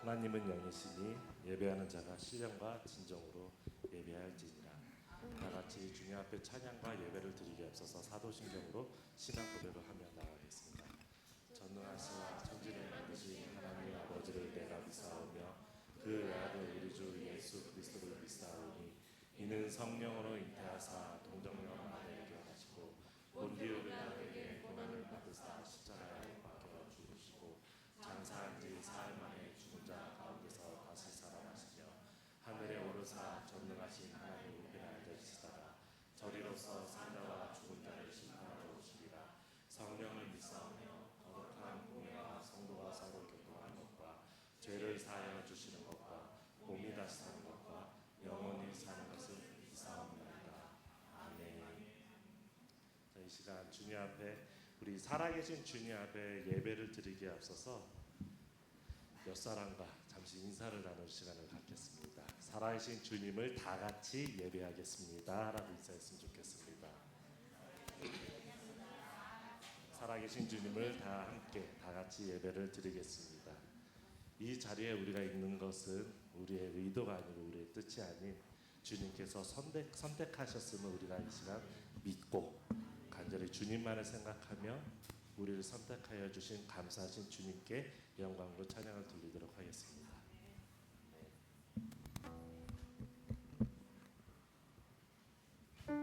하나님은 영이시니 예배하는 자가 신령과 진정으로 예배할지니라. 다 같이 주님 앞에 찬양과 예배를 드리기 앞서서 사도신경으로 신앙 고백을 하며 나아가겠습니다. 전능하시와 천지를 만드신 하나님 아버지를 내가 믿사오며 그 아들 우리 주 예수 그리스도를 믿사오니 이는 성령으로 잉태하사 동정녀 마리아에게 하시고 본디오 빌라도에게 고난을 받으사 십자가에 박혀 죽으시고 장사한 지 사흘 만에 죽은 자 가운데서 다시 살아나시며 하늘에 오르사 전능하신 하나님 우편에 앉으시다가 저리로서 산자와 죽은 자를 심판하러 오시리라. 성령을 믿사오며 거룩한 공예와 성도가 서로 교통하는 것과 죄를 사하여 주시는 것과 몸이 다시 사는 것과 영원히 사는 것을 믿사옵나이다. 아멘. 자, 이 시간 주님 앞에 우리 살아계신 주님 앞에 예배를 드리기에 앞서서 옆 사람과 잠시 인사를 나눌 시간을 갖겠습니다. 살아계신 주님을 다 같이 예배하겠습니다 라고 인사했으면 좋겠습니다. 살아계신 주님을 다 함께 다 같이 예배를 드리겠습니다. 이 자리에 우리가 있는 것은 우리의 의도가 아니고 우리의 뜻이 아닌 주님께서 선택하셨음을 우리가 이 시간 믿고 간절히 주님만을 생각하며 우리를 선택하여 주신 감사하신 주님께 영광과 찬양을 돌리도록 하겠습니다. 다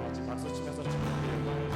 같이 박수 치면서 주님께 영광을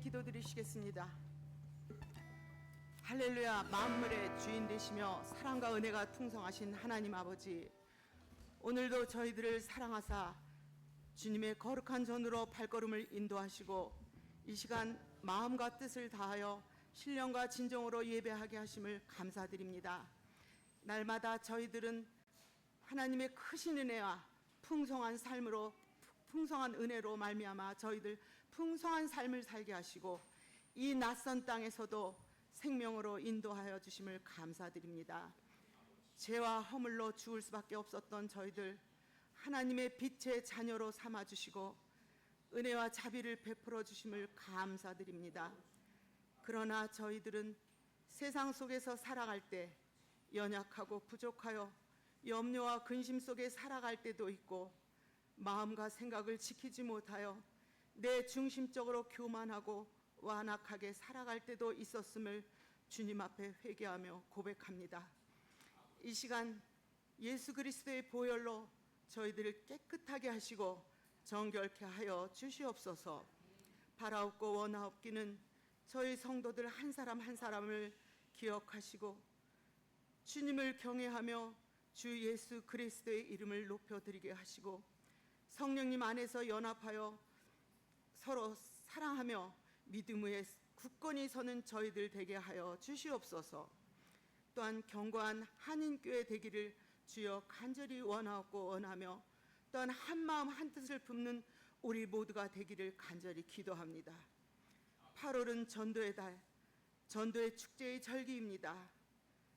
기도드리시겠습니다. 할렐루야. 만물의 주인 되시며 사랑과 은혜가 풍성하신 하나님 아버지, 오늘도 저희들을 사랑하사 주님의 거룩한 전으로 발걸음을 인도하시고 이 시간 마음과 뜻을 다하여 신령과 진정으로 예배하게 하심을 감사드립니다. 날마다 저희들은 하나님의 크신 은혜와 풍성한 삶으로, 풍성한 은혜로 말미암아 저희들 풍성한 삶을 살게 하시고 이 낯선 땅에서도 생명으로 인도하여 주심을 감사드립니다. 죄와 허물로 죽을 수밖에 없었던 저희들 하나님의 빛의 자녀로 삼아주시고 은혜와 자비를 베풀어 주심을 감사드립니다. 그러나 저희들은 세상 속에서 살아갈 때 연약하고 부족하여 염려와 근심 속에 살아갈 때도 있고 마음과 생각을 지키지 못하여 내 중심적으로 교만하고 완악하게 살아갈 때도 있었음을 주님 앞에 회개하며 고백합니다. 이 시간 예수 그리스도의 보혈로 저희들을 깨끗하게 하시고 정결케 하여 주시옵소서. 바라옵고 원하옵기는 저희 성도들 한 사람 한 사람을 기억하시고 주님을 경외하며 주 예수 그리스도의 이름을 높여드리게 하시고 성령님 안에서 연합하여 서로 사랑하며 믿음 위에 굳건히 서는 저희들 되게 하여 주시옵소서. 또한 견고한 한인교회 되기를 주여 간절히 원하고 원하며 또한 한마음 한뜻을 품는 우리 모두가 되기를 간절히 기도합니다. 8월은 전도의 달, 전도의 축제의 절기입니다.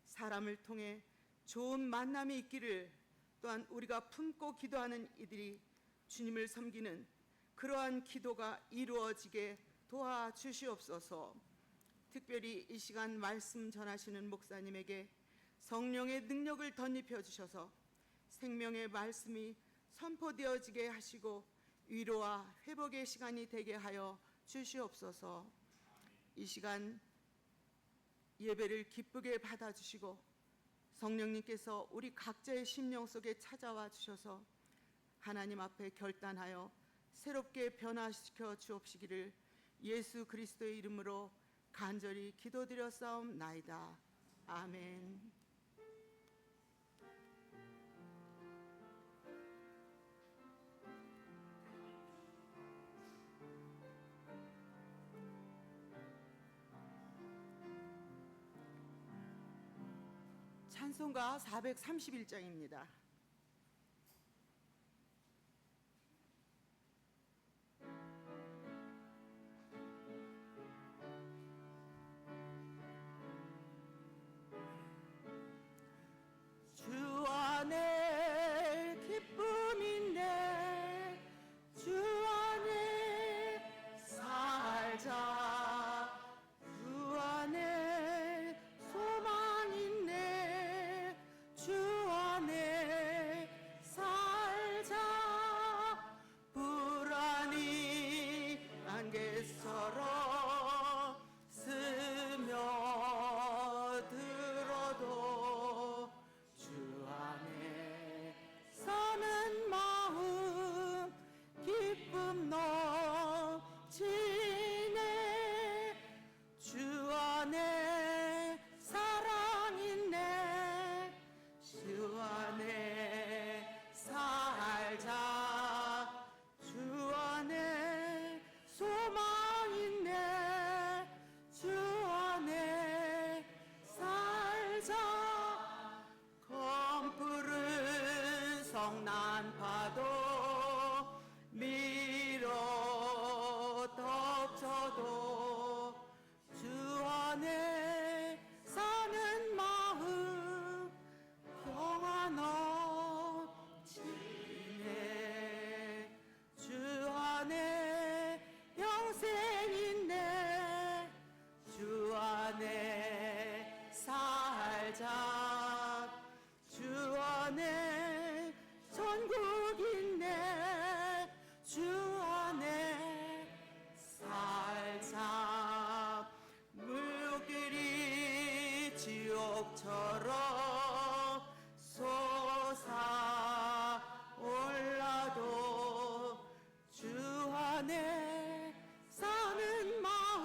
사람을 통해 좋은 만남이 있기를 또한 우리가 품고 기도하는 이들이 주님을 섬기는 그러한 기도가 이루어지게 도와주시옵소서. 특별히 이 시간 말씀 전하시는 목사님에게 성령의 능력을 덧입혀 주셔서 생명의 말씀이 선포되어지게 하시고 위로와 회복의 시간이 되게 하여 주시옵소서. 이 시간 예배를 기쁘게 받아주시고 성령님께서 우리 각자의 심령 속에 찾아와 주셔서 하나님 앞에 결단하여 새롭게 변화시켜 주옵시기를 예수 그리스도의 이름으로 간절히 기도드렸사옵나이다. 아멘. 찬송가 431장입니다. 주 안에 기쁨인데 주 안에 살자. 주 안에 소망인데 주 안에 살자. 불안이 안개처럼 스며들어도 주 안에 사는 마음 기쁨 넘치네. 주 안에 사랑 있네. 주 안에 살자. 주 안에 소망 있네. 주 안에 살자. 검푸른 성난파도 밀어 덮쳐도 주 안에 사는 마음 평안 넘치네. 주 안에 영생 있네. 주 안에 살자. 주 안에 천국 있네. 주 안에 살자. 물길이 지옥처럼 솟아올라도 주 안에 사는 마음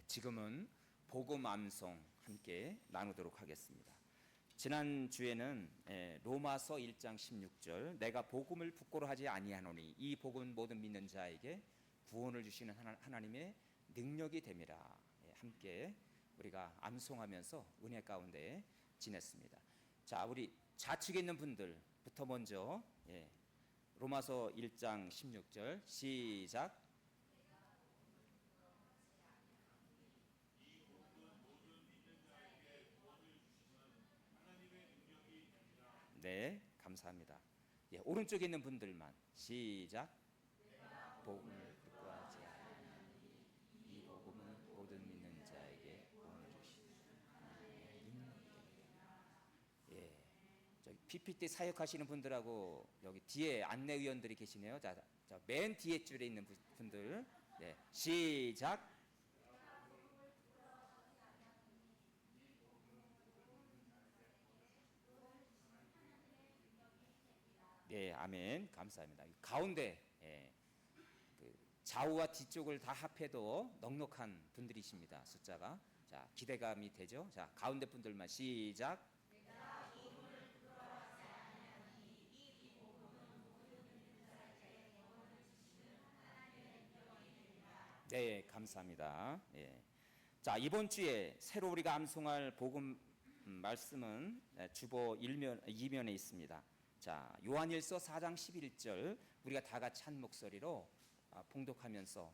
지금은 복음 암송 함께 나누도록 하겠습니다. 지난 주에는 로마서 1장 16절 내가 복음을 부끄러워하지 아니하노니 이 복음은 모든 믿는 자에게 구원을 주시는 하나님의 능력이 됨이라 함께 우리가 암송하면서 은혜 가운데 지냈습니다. 자, 우리 좌측에 있는 분들부터 먼저 로마서 1장 16절 시작. 네, 감사합니다. 오른쪽에 있는 분들만 시작. 복음을 부끄러워하지 아니하니 이 복음은 모든 믿는 자에게 구원을 주시는 하나님의 능력이니라. 저기 PPT 사역하시는 분들하고 여기 뒤에 안내위원들이 계시네요. 자, 맨 뒤에 줄에 있는 분들, 네, 시작. 네, 아멘. 감사합니다. 가운데 그 좌우와 뒤쪽을 다 합해도 넉넉한 분들이십니다. 숫자가. 자, 기대감이 되죠. 자, 가운데 분들만 시작. 네, 감사합니다. 자, 이번 주에 새로 우리가 암송할 복음 말씀은 주보 2면에 있습니다. 자, 요한일서 4장 11절 우리가 다 같이 한 목소리로 봉독하면서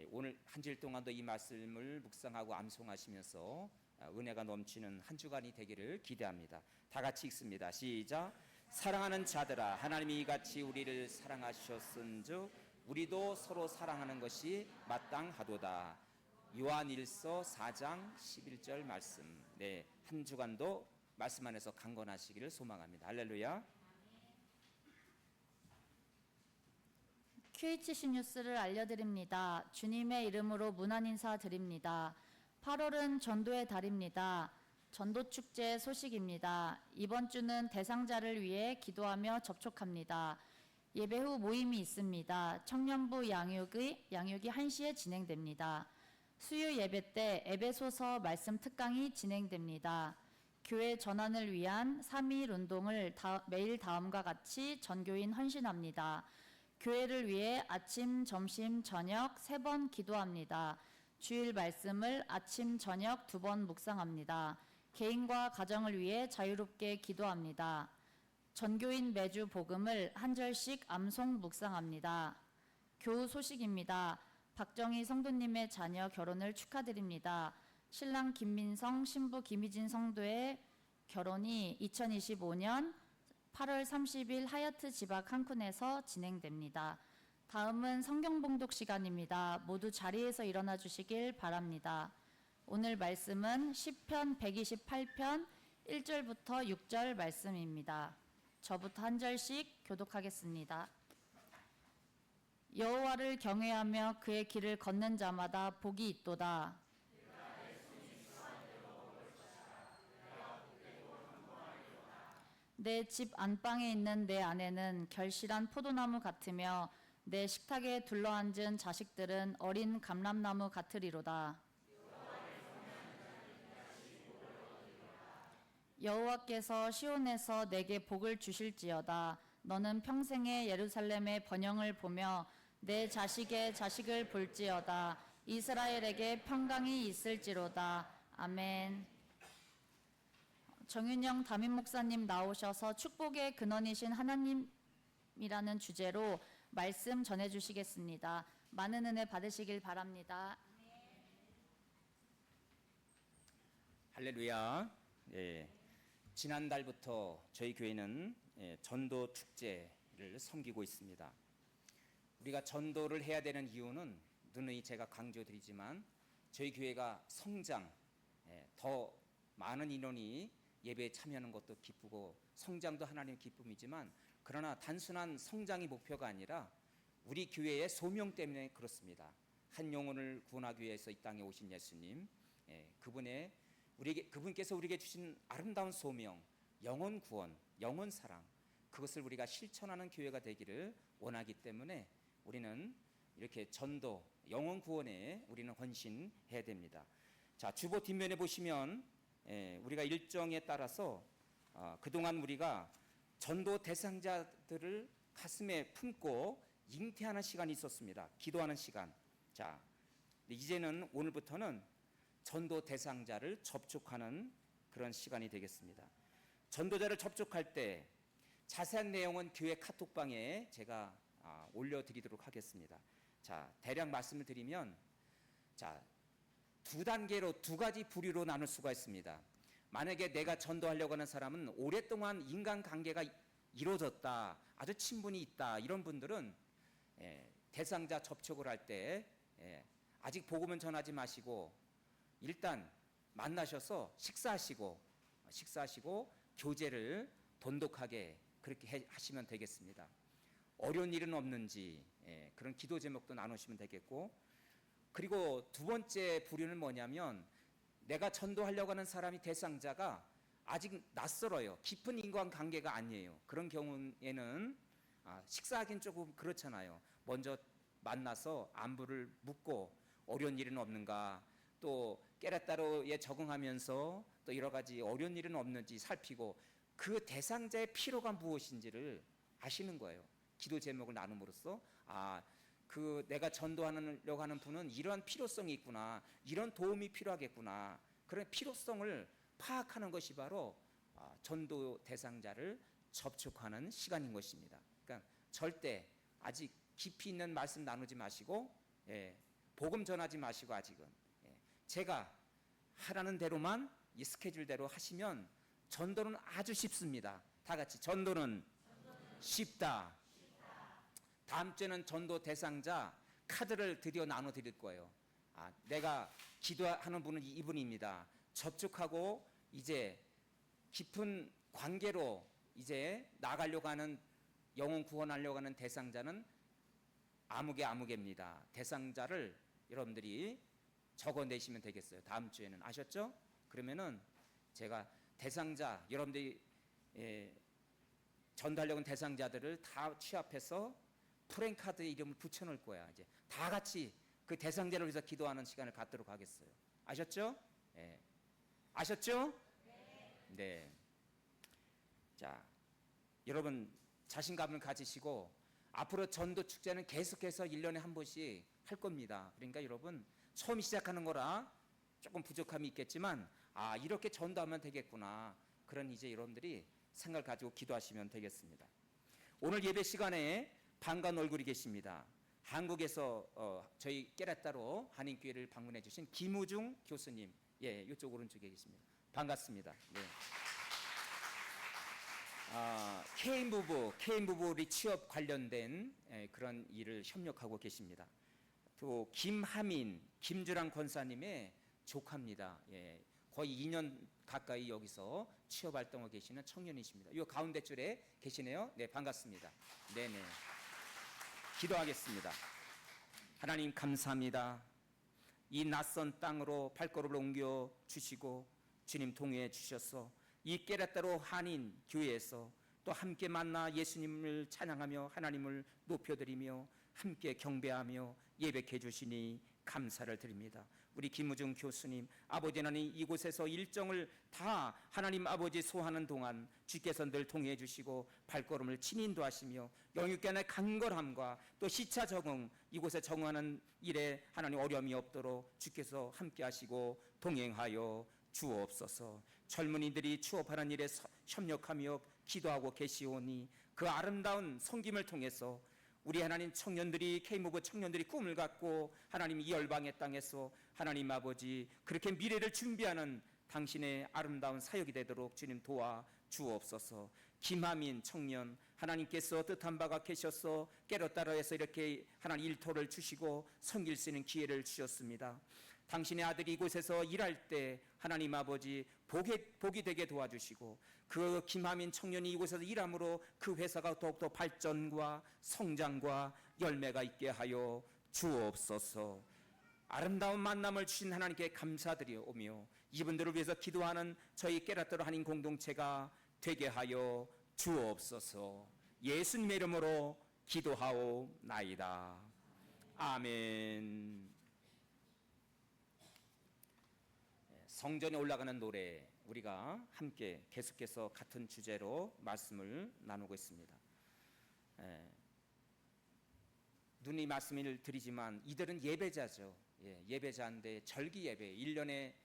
오늘 한 주일 동안도 이 말씀을 묵상하고 암송하시면서 은혜가 넘치는 한 주간이 되기를 기대합니다. 다 같이 읽습니다. 시작. 사랑하는 자들아, 하나님이 이같이 우리를 사랑하셨은즉 우리도 서로 사랑하는 것이 마땅하도다. 요한일서 4장 11절 말씀. 네, 한 주간도 말씀 안에서 강건하시기를 소망합니다. 할렐루야. QHC 뉴스를 알려드립니다. 주님의 이름으로 문안 인사 드립니다. 8월은 전도의 달입니다. 전도축제 소식입니다. 이번 주는 대상자를 위해 기도하며 접촉합니다. 예배 후 모임이 있습니다. 청년부 양육이 1시에 진행됩니다. 수요 예배 때 에베소서 말씀 특강이 진행됩니다. 교회 전환을 위한 3.1 운동을 매일 다음과 같이 전교인 헌신합니다. 교회를 위해 아침, 점심, 저녁 3번 기도합니다. 주일 말씀을 아침, 저녁 2번 묵상합니다. 개인과 가정을 위해 자유롭게 기도합니다. 전교인 매주 복음을 한 절씩 암송 묵상합니다. 교우 소식입니다. 박정희 성도님의 자녀 결혼을 축하드립니다. 신랑 김민성, 신부 김희진 성도의 결혼이 2025년 8월 30일 하얏트 지바 칸쿤에서 진행됩니다. 다음은 성경 봉독 시간입니다. 모두 자리에서 일어나 주시길 바랍니다. 오늘 말씀은 시편 128편 1절부터 6절 말씀입니다. 저부터 한 절씩 교독하겠습니다. 여호와를 경외하며 그의 길을 걷는 자마다 복이 있도다. 내 집 안방에 있는 내 아내는 결실한 포도나무 같으며 내 식탁에 둘러앉은 자식들은 어린 감람나무 같으리로다. 여호와께서 시온에서 내게 복을 주실지어다. 너는 평생에 예루살렘의 번영을 보며 내 자식의 자식을 볼지어다. 이스라엘에게 평강이 있을지로다. 아멘. 정윤영 담임 목사님 나오셔서 축복의 근원이신 하나님이라는 주제로 말씀 전해주시겠습니다. 많은 은혜 받으시길 바랍니다. 할렐루야. 지난달부터 저희 교회는 전도 축제를 섬기고 있습니다. 우리가 전도를 해야 되는 이유는 누누이 제가 강조드리지만 저희 교회가 성장, 더 많은 인원이 예배에 참여하는 것도 기쁘고 성장도 하나님의 기쁨이지만 그러나 단순한 성장이 목표가 아니라 우리 교회의 소명 때문에 그렇습니다. 한 영혼을 구원하기 위해서 이 땅에 오신 예수님, 그분께서 우리에게 주신 아름다운 소명, 영혼 구원, 영혼 사랑, 그것을 우리가 실천하는 교회가 되기를 원하기 때문에 우리는 이렇게 전도, 영혼 구원에 우리는 헌신해야 됩니다. 자, 주보 뒷면에 보시면 우리가 일정에 따라서 그동안 우리가 전도 대상자들을 가슴에 품고 잉태하는 시간이 있었습니다. 기도하는 시간. 자, 이제는 오늘부터는 전도 대상자를 접촉하는 그런 시간이 되겠습니다. 전도자를 접촉할 때 자세한 내용은 교회 카톡방에 제가 올려드리도록 하겠습니다. 자, 대략 말씀을 드리면, 자, 두 단계로 두 가지 부류로 나눌 수가 있습니다. 만약에 내가 전도하려고 하는 사람은 오랫동안 인간관계가 이루어졌다, 아주 친분이 있다, 이런 분들은 대상자 접촉을 할 때 아직 복음은 전하지 마시고 일단 만나셔서 식사하시고 교제를 돈독하게 그렇게 하시면 되겠습니다. 어려운 일은 없는지 그런 기도 제목도 나누시면 되겠고, 그리고 두 번째 부류는 뭐냐면 내가 전도하려고 하는 사람이 대상자가 아직 낯설어요. 깊은 인간관계가 아니에요. 그런 경우에는 식사하기는 조금 그렇잖아요. 먼저 만나서 안부를 묻고 어려운 일은 없는가, 또 깨라따로에 적응하면서 또 여러 가지 어려운 일은 없는지 살피고 그 대상자의 필요가 무엇인지를 아시는 거예요. 기도 제목을 나눔으로써 그 내가 전도하려고 하는 분은 이러한 필요성이 있구나, 이런 도움이 필요하겠구나, 그런 필요성을 파악하는 것이 바로 전도 대상자를 접촉하는 시간인 것입니다. 그러니까 절대 아직 깊이 있는 말씀 나누지 마시고 복음 전하지 마시고 아직은 제가 하라는 대로만 이 스케줄대로 하시면 전도는 아주 쉽습니다. 다 같이 전도는 쉽다. 다음 주에는 전도 대상자 카드를 드디어 나눠 드릴 거예요. 내가 기도하는 분은 이분입니다. 접촉하고 이제 깊은 관계로 이제 나가려고 하는, 영혼 구원하려고 하는 대상자는 아무개입니다. 대상자를 여러분들이 적어내시면 되겠어요. 다음 주에는. 아셨죠? 그러면은 제가 대상자, 여러분들이 전달하려는 대상자들을 다 취합해서 프랭카드에 이름을 붙여놓을 거야. 이제 다 같이 그 대상자를 위해서 기도하는 시간을 갖도록 하겠어요. 아셨죠? 아셨죠? 네. 자, 여러분 자신감을 가지시고 앞으로 전도 축제는 계속해서 1년에 한 번씩 할 겁니다. 그러니까 여러분 처음 시작하는 거라 조금 부족함이 있겠지만 이렇게 전도하면 되겠구나, 그런 이제 여러분들이 생각을 가지고 기도하시면 되겠습니다. 오늘 예배 시간에 반가운 얼굴이 계십니다. 한국에서 저희 깨라따로 한인교회를 방문해 주신 김우중 교수님, 이쪽 오른쪽에 계십니다. 반갑습니다. 네. 케인 부부 우리 취업 관련된 그런 일을 협력하고 계십니다. 또 김하민, 김주랑 권사님의 조카입니다. 거의 2년 가까이 여기서 취업 활동하고 계시는 청년이십니다. 이 가운데 줄에 계시네요. 네, 반갑습니다. 네네. 기도하겠습니다. 하나님 감사합니다. 이 낯선 땅으로 발걸음을 옮겨 주시고 주님 통해 주셔서 이 깨라따로 한인 교회에서 또 함께 만나 예수님을 찬양하며 하나님을 높여드리며 함께 경배하며 예배해 주시니 감사를 드립니다. 우리 김우중 교수님, 아버지 하나님 이곳에서 일정을 다 하나님 아버지 소화하는 동안 주께서 늘 통해 주시고 발걸음을 친히 인도하시며 영육간의 간절함과 또 시차 적응, 이곳에 적응하는 일에 하나님 어려움이 없도록 주께서 함께 하시고 동행하여 주옵소서. 젊은이들이 취업하는 일에 협력하며 기도하고 계시오니 그 아름다운 섬김을 통해서 우리 하나님 청년들이, K무브 청년들이 꿈을 갖고 하나님 이 열방의 땅에서 하나님 아버지 그렇게 미래를 준비하는 당신의 아름다운 사역이 되도록 주님 도와 주옵소서. 김하민 청년, 하나님께서 뜻한 바가 계셔서 깨로따라해서 이렇게 하나님 일터를 주시고 섬길 수 있는 기회를 주셨습니다. 당신의 아들이 이곳에서 일할 때 하나님 아버지 복이 되게 도와주시고 그 김하민 청년이 이곳에서 일함으로 그 회사가 더욱더 발전과 성장과 열매가 있게 하여 주옵소서. 아름다운 만남을 주신 하나님께 감사드리오며 이분들을 위해서 기도하는 저희 깨라따로 한인 공동체가 되게 하여 주옵소서. 예수님의 이름으로 기도하오나이다. 아멘. 성전에 올라가는 노래, 우리가 함께 계속해서 같은 주제로 말씀을 나누고 있습니다. 눈이 말씀을 드리지만 이들은 예배자죠. 예배자인데 절기 예배, 1년에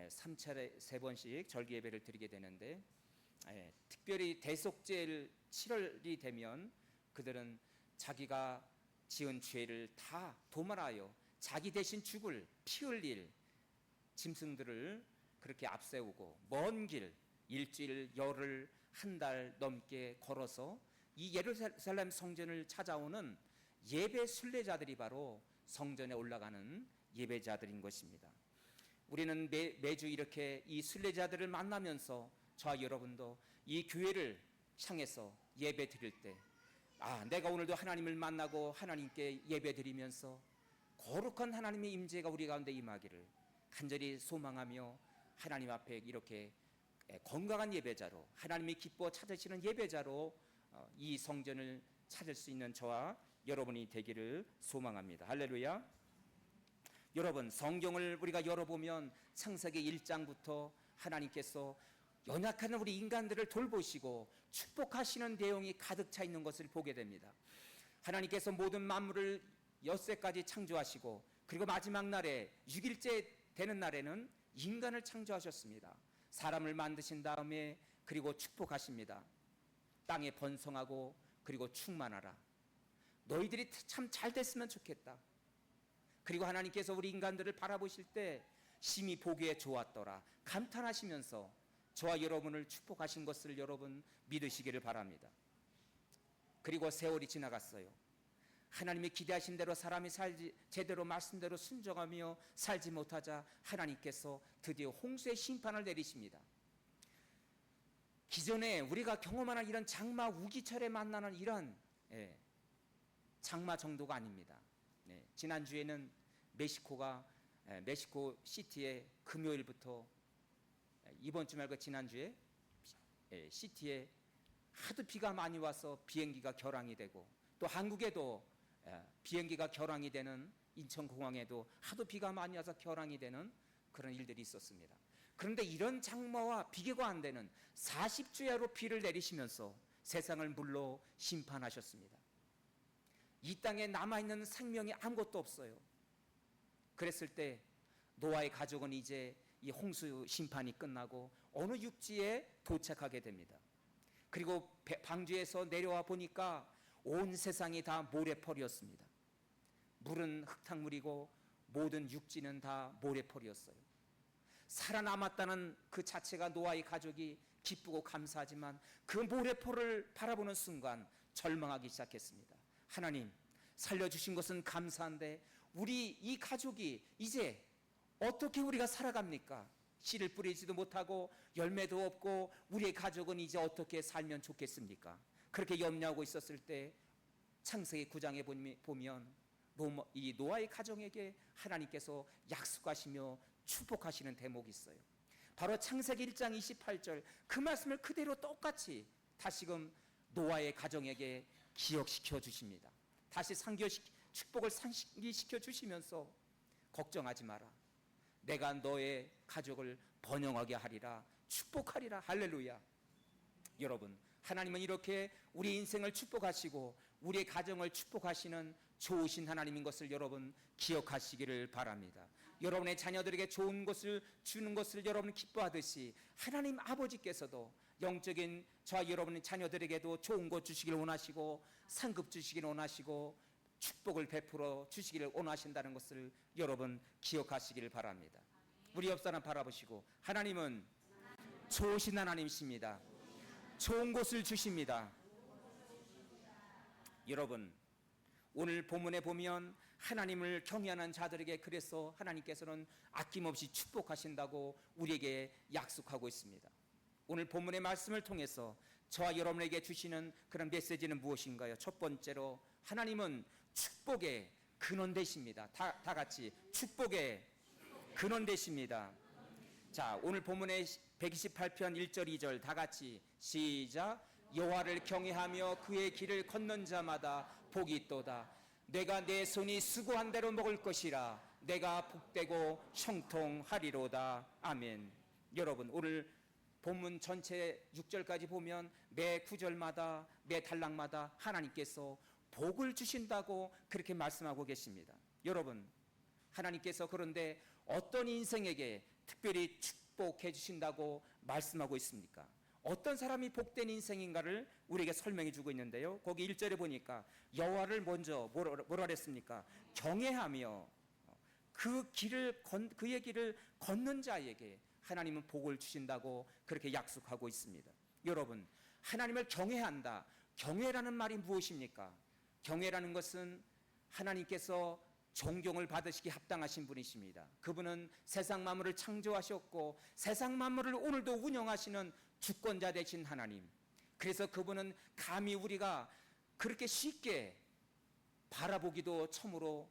3차례 3번씩 절기 예배를 드리게 되는데, 특별히 대속죄일 7월이 되면 그들은 자기가 지은 죄를 다 도말하여 자기 대신 죽을 피 흘릴 짐승들을 그렇게 앞세우고 먼 길, 일주일, 열흘, 한 달 넘게 걸어서 이 예루살렘 성전을 찾아오는 예배 순례자들이 바로 성전에 올라가는 예배자들인 것입니다. 우리는 매주 이렇게 이 순례자들을 만나면서 저와 여러분도 이 교회를 향해서 예배 드릴 때, 내가 오늘도 하나님을 만나고 하나님께 예배 드리면서 거룩한 하나님의 임재가 우리 가운데 임하기를 간절히 소망하며 하나님 앞에 이렇게 건강한 예배자로, 하나님이 기뻐 찾으시는 예배자로 이 성전을 찾을 수 있는 저와 여러분이 되기를 소망합니다. 할렐루야. 여러분, 성경을 우리가 열어보면 창세기 1장부터 하나님께서 연약한 우리 인간들을 돌보시고 축복하시는 내용이 가득 차 있는 것을 보게 됩니다. 하나님께서 모든 만물을 엿새까지 창조하시고, 그리고 마지막 날에 6일째 되는 날에는 인간을 창조하셨습니다. 사람을 만드신 다음에 그리고 축복하십니다. 땅에 번성하고 그리고 충만하라. 너희들이 참 잘 됐으면 좋겠다. 그리고 하나님께서 우리 인간들을 바라보실 때 심히 보기에 좋았더라 감탄하시면서 저와 여러분을 축복하신 것을 여러분 믿으시기를 바랍니다. 그리고 세월이 지나갔어요. 하나님이 기대하신 대로 사람이 제대로 말씀대로 순종하며 살지 못하자 하나님께서 드디어 홍수의 심판을 내리십니다. 기존에 우리가 경험하는 이런 장마 우기철에 만나는 이런 장마 정도가 아닙니다. 지난주에는 멕시코 시티에 금요일부터, 이번 주 말고 지난주에 시티에 하도 비가 많이 와서 비행기가 결항이 되고, 또 한국에도 비행기가 결항이 되는, 인천공항에도 하도 비가 많이 와서 결항이 되는 그런 일들이 있었습니다. 그런데 이런 장마와 비교가 안 되는 40주야로 비를 내리시면서 세상을 물로 심판하셨습니다. 이 땅에 남아있는 생명이 아무것도 없어요. 그랬을 때 노아의 가족은 이제 이 홍수 심판이 끝나고 어느 육지에 도착하게 됩니다. 그리고 방주에서 내려와 보니까 온 세상이 다 모래펄이었습니다. 물은 흙탕물이고 모든 육지는 다 모래펄이었어요. 살아남았다는 그 자체가 노아의 가족이 기쁘고 감사하지만 그 모래펄을 바라보는 순간 절망하기 시작했습니다. 하나님, 살려주신 것은 감사한데 우리 이 가족이 이제 어떻게 우리가 살아갑니까? 씨를 뿌리지도 못하고 열매도 없고 우리의 가족은 이제 어떻게 살면 좋겠습니까? 그렇게 염려하고 있었을 때 창세기 9장에 보면 이 노아의 가정에게 하나님께서 약속하시며 축복하시는 대목이 있어요. 바로 창세기 1장 28절 그 말씀을 그대로 똑같이 다시금 노아의 가정에게 기억시켜 주십니다. 다시 축복을 상기시켜 주시면서 걱정하지 마라. 내가 너의 가족을 번영하게 하리라, 축복하리라. 할렐루야. 여러분, 하나님은 이렇게 우리 인생을 축복하시고 우리의 가정을 축복하시는 좋으신 하나님인 것을 여러분 기억하시기를 바랍니다. 여러분의 자녀들에게 좋은 것을 주는 것을 여러분 기뻐하듯이 하나님 아버지께서도 영적인 저와 여러분의 자녀들에게도 좋은 것 주시기를 원하시고 상급 주시기를 원하시고 축복을 베풀어 주시기를 원하신다는 것을 여러분 기억하시기를 바랍니다. 우리 옆 사람 바라보시고, 하나님은 좋으신 하나님이십니다. 좋은 것을 주십니다. 여러분, 오늘 본문에 보면 하나님을 경외하는 자들에게 그래서 하나님께서는 아낌없이 축복하신다고 우리에게 약속하고 있습니다. 오늘 본문의 말씀을 통해서 저와 여러분에게 주시는 그런 메시지는 무엇인가요? 첫 번째로 하나님은 축복의 근원 되십니다. 다 같이 축복의 근원 되십니다. 자, 오늘 본문의 128편 1절 2절 다 같이 시작. 여호와를 경외하며 그의 길을 걷는 자마다 복이 있도다. 내가 내 손이 수고한 대로 먹을 것이라. 내가 복되고 형통하리로다. 아멘. 여러분, 오늘 본문 전체 6절까지 보면 매 구절마다 매 단락마다 하나님께서 복을 주신다고 그렇게 말씀하고 계십니다. 여러분, 하나님께서 그런데 어떤 인생에게 특별히 축복해 주신다고 말씀하고 있습니까? 어떤 사람이 복된 인생인가를 우리에게 설명해 주고 있는데요. 거기 1절에 보니까 여호와를 먼저 뭐라 그랬습니까? 경외하며 그의 길을 걷는 자에게 하나님은 복을 주신다고 그렇게 약속하고 있습니다. 여러분, 하나님을 경외한다. 경외라는 말이 무엇입니까? 경외라는 것은 하나님께서 존경을 받으시기 합당하신 분이십니다. 그분은 세상 만물을 창조하셨고 세상 만물을 오늘도 운영하시는 주권자 되신 하나님. 그래서 그분은 감히 우리가 그렇게 쉽게 바라보기도 참으로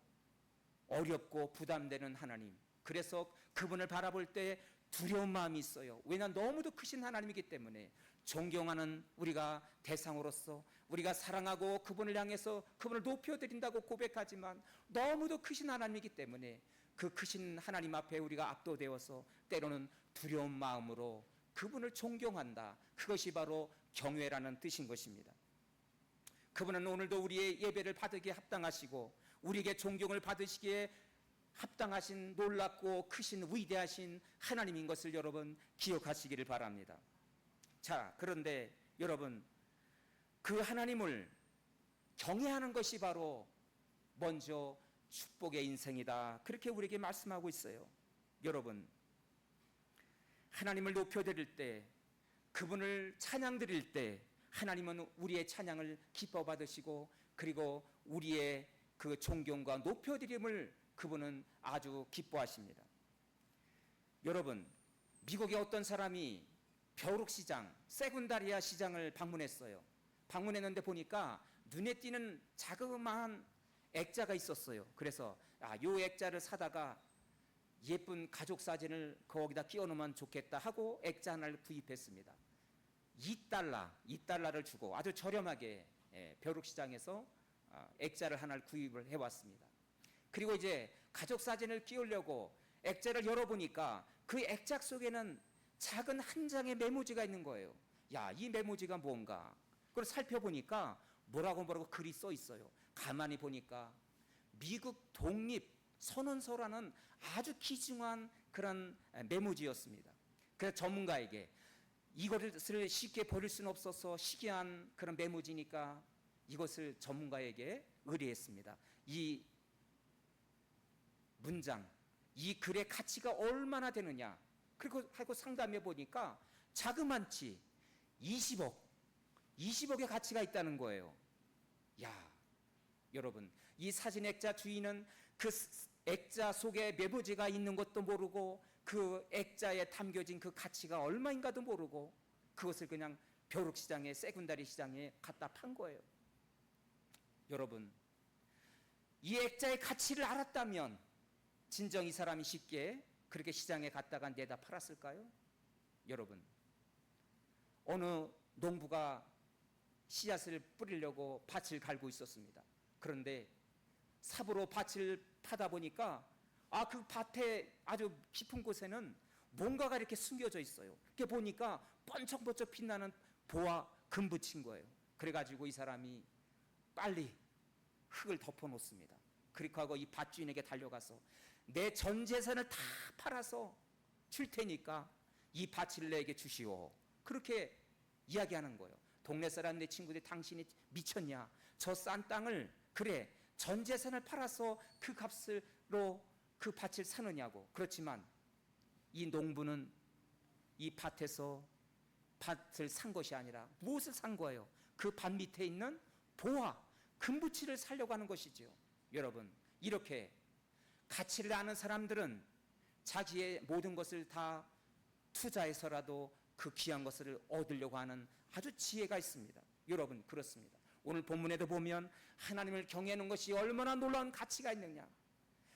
어렵고 부담되는 하나님. 그래서 그분을 바라볼 때 두려운 마음이 있어요. 왜냐하면 너무도 크신 하나님이기 때문에. 존경하는 우리가 대상으로서 우리가 사랑하고 그분을 향해서 그분을 높여드린다고 고백하지만 너무도 크신 하나님이기 때문에 그 크신 하나님 앞에 우리가 압도되어서 때로는 두려운 마음으로 그분을 존경한다. 그것이 바로 경외라는 뜻인 것입니다. 그분은 오늘도 우리의 예배를 받기에 합당하시고 우리에게 존경을 받으시기에 합당하신 놀랍고 크신 위대하신 하나님인 것을 여러분 기억하시기를 바랍니다. 자, 그런데 여러분, 그 하나님을 경외하는 것이 바로 먼저 축복의 인생이다. 그렇게 우리에게 말씀하고 있어요. 여러분, 하나님을 높여드릴 때, 그분을 찬양드릴 때 하나님은 우리의 찬양을 기뻐 받으시고 그리고 우리의 그 존경과 높여드림을 그분은 아주 기뻐하십니다. 여러분, 미국의 어떤 사람이 벼룩시장, 세군다리아 시장을 방문했어요. 방문했는데 보니까 눈에 띄는 자그마한 액자가 있었어요. 그래서 요 액자를 사다가 예쁜 가족 사진을 거기다 끼워 놓으면 좋겠다 하고 액자 하나를 구입했습니다. 2달러를 주고 아주 저렴하게 벼룩시장에서 액자를 하나를 구입을 해왔습니다. 그리고 이제 가족 사진을 끼우려고 액자를 열어보니까 그 액자 속에는 작은 한 장의 메모지가 있는 거예요. 야, 이 메모지가 뭔가? 그걸 살펴보니까 뭐라고 글이 써 있어요. 가만히 보니까 미국 독립 선언서라는 아주 귀중한 그런 메모지였습니다. 그래서 전문가에게 이것을 쉽게 버릴 수는 없어서 희귀한 그런 메모지니까 이것을 전문가에게 의뢰했습니다. 이 문장, 이 글의 가치가 얼마나 되느냐? 그리고 하고 상담해 보니까 자그만치 20억의 가치가 있다는 거예요. 야, 여러분, 이 사진 액자 주인은 그 액자 속에 메모지가 있는 것도 모르고 그 액자에 담겨진 그 가치가 얼마인가도 모르고 그것을 그냥 벼룩시장에 세군다리 시장에 갖다 판 거예요. 여러분, 이 액자의 가치를 알았다면 진정 이 사람이 쉽게 그렇게 시장에 갔다가 내다 팔았을까요? 여러분, 어느 농부가 씨앗을 뿌리려고 밭을 갈고 있었습니다. 그런데 삽으로 밭을 파다 보니까 그 밭에 아주 깊은 곳에는 뭔가가 이렇게 숨겨져 있어요. 그렇게 보니까 번쩍번쩍 빛나는 보화 금 붙인 거예요. 그래가지고 이 사람이 빨리 흙을 덮어놓습니다. 그렇게 하고 이 밭주인에게 달려가서 내 전 재산을 다 팔아서 줄 테니까 이 밭을 내게 주시오. 그렇게 이야기하는 거예요. 동네 사람 내 친구들이 당신이 미쳤냐? 저 싼 땅을 그래 전 재산을 팔아서 그 값으로 그 밭을 사느냐고. 그렇지만 이 농부는 이 밭에서 밭을 산 것이 아니라 무엇을 산 거예요? 그 밭 밑에 있는 보화, 금붙이를 사려고 하는 것이지요. 여러분, 이렇게 가치를 아는 사람들은 자기의 모든 것을 다 투자해서라도 그 귀한 것을 얻으려고 하는 아주 지혜가 있습니다. 여러분, 그렇습니다. 오늘 본문에도 보면 하나님을 경외하는 것이 얼마나 놀라운 가치가 있느냐.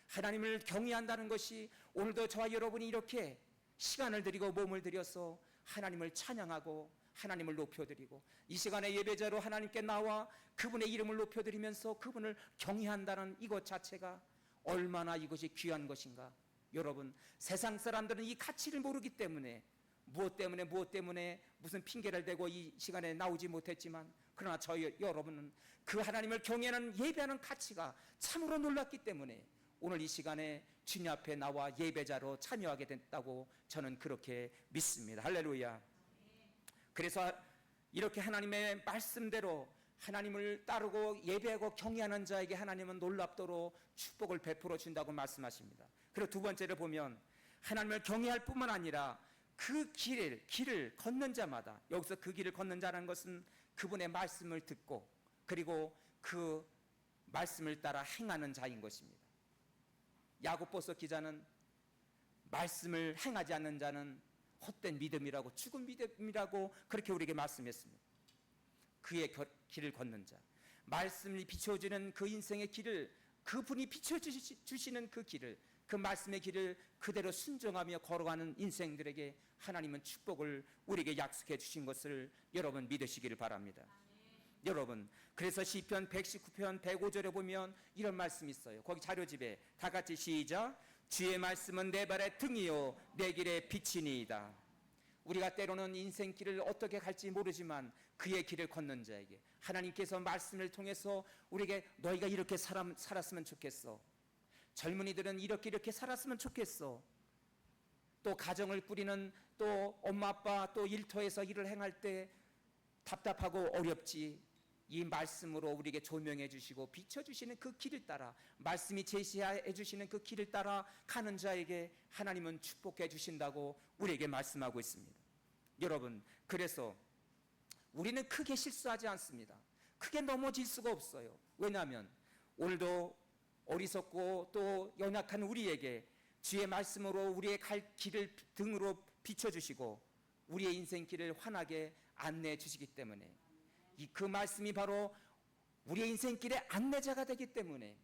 하나님을 경외한다는 것이 오늘도 저와 여러분이 이렇게 시간을 들이고 몸을 들여서 하나님을 찬양하고 하나님을 높여드리고 이 시간에 예배자로 하나님께 나와 그분의 이름을 높여드리면서 그분을 경외한다는 이것 자체가 얼마나 이것이 귀한 것인가. 여러분, 세상 사람들은 이 가치를 모르기 때문에 무엇 때문에 무슨 핑계를 대고 이 시간에 나오지 못했지만, 그러나 여러분은 그 하나님을 경외하는 예배하는 가치가 참으로 놀랐기 때문에 오늘 이 시간에 주님 앞에 나와 예배자로 참여하게 됐다고 저는 그렇게 믿습니다. 할렐루야. 그래서 이렇게 하나님의 말씀대로 하나님을 따르고 예배하고 경외하는 자에게 하나님은 놀랍도록 축복을 베풀어 준다고 말씀하십니다. 그리고 두 번째를 보면 하나님을 경외할 뿐만 아니라 그 길을 걷는 자마다, 여기서 그 길을 걷는 자라는 것은 그분의 말씀을 듣고 그리고 그 말씀을 따라 행하는 자인 것입니다. 야고보서 기자는 말씀을 행하지 않는 자는 헛된 믿음이라고, 죽은 믿음이라고 그렇게 우리에게 말씀했습니다. 그의 길을 걷는 자, 말씀이 비춰주는 그 인생의 길을, 그분이 비춰주시는 그 길을, 그 말씀의 길을 그대로 순종하며 걸어가는 인생들에게 하나님은 축복을 우리에게 약속해 주신 것을 여러분 믿으시기를 바랍니다. 여러분, 그래서 시편 119편 105절에 보면 이런 말씀이 있어요. 거기 자료집에 다 같이 시작. 주의 말씀은 내 발의 등이요 내 길의 빛이니이다. 우리가 때로는 인생길을 어떻게 갈지 모르지만 그의 길을 걷는 자에게 하나님께서 말씀을 통해서 우리에게 너희가 이렇게 살았으면 좋겠어, 젊은이들은 이렇게 살았으면 좋겠어, 또 가정을 꾸리는 또 엄마 아빠 또 일터에서 일을 행할 때 답답하고 어렵지, 이 말씀으로 우리에게 조명해 주시고 비춰주시는 그 길을 따라, 말씀이 제시해 주시는 그 길을 따라 가는 자에게 하나님은 축복해 주신다고 우리에게 말씀하고 있습니다. 여러분, 그래서 우리는 크게 실수하지 않습니다. 크게 넘어질 수가 없어요. 왜냐하면 오늘도 어리석고 또 연약한 우리에게 주의 말씀으로 우리의 갈 길을 등으로 비춰주시고 우리의 인생길을 환하게 안내해 주시기 때문에, 그 말씀이 바로 우리의 인생길의 안내자가 되기 때문에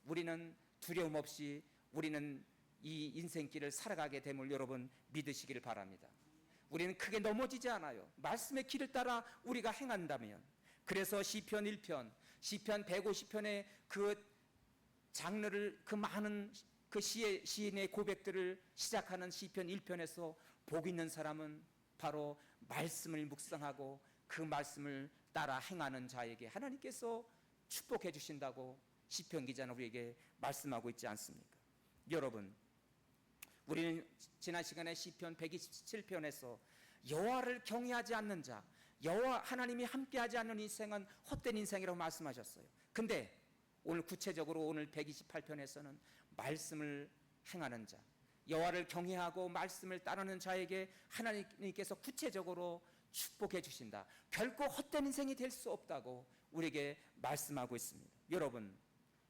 우리는 두려움 없이 우리는 이 인생길을 살아가게 됨을 여러분 믿으시기를 바랍니다. 우리는 크게 넘어지지 않아요. 말씀의 길을 따라 우리가 행한다면. 그래서 시편 1편, 시편 150편의 그 장르를, 그 많은 그 시인의 고백들을 시작하는 시편 1편에서 복 있는 사람은 바로 말씀을 묵상하고 그 말씀을 따라 행하는 자에게 하나님께서 축복해 주신다고 시편 기자는 우리에게 말씀하고 있지 않습니까? 여러분, 우리는 지난 시간에 시편 127편에서 여호와를 경외하지 않는 자, 여호와 하나님이 함께하지 않는 인생은 헛된 인생이라고 말씀하셨어요. 근데 오늘 구체적으로 오늘 128편에서는 말씀을 행하는 자, 여호와를 경외하고 말씀을 따르는 자에게 하나님께서 구체적으로 축복해 주신다. 결코 헛된 인생이 될 수 없다고 우리에게 말씀하고 있습니다. 여러분,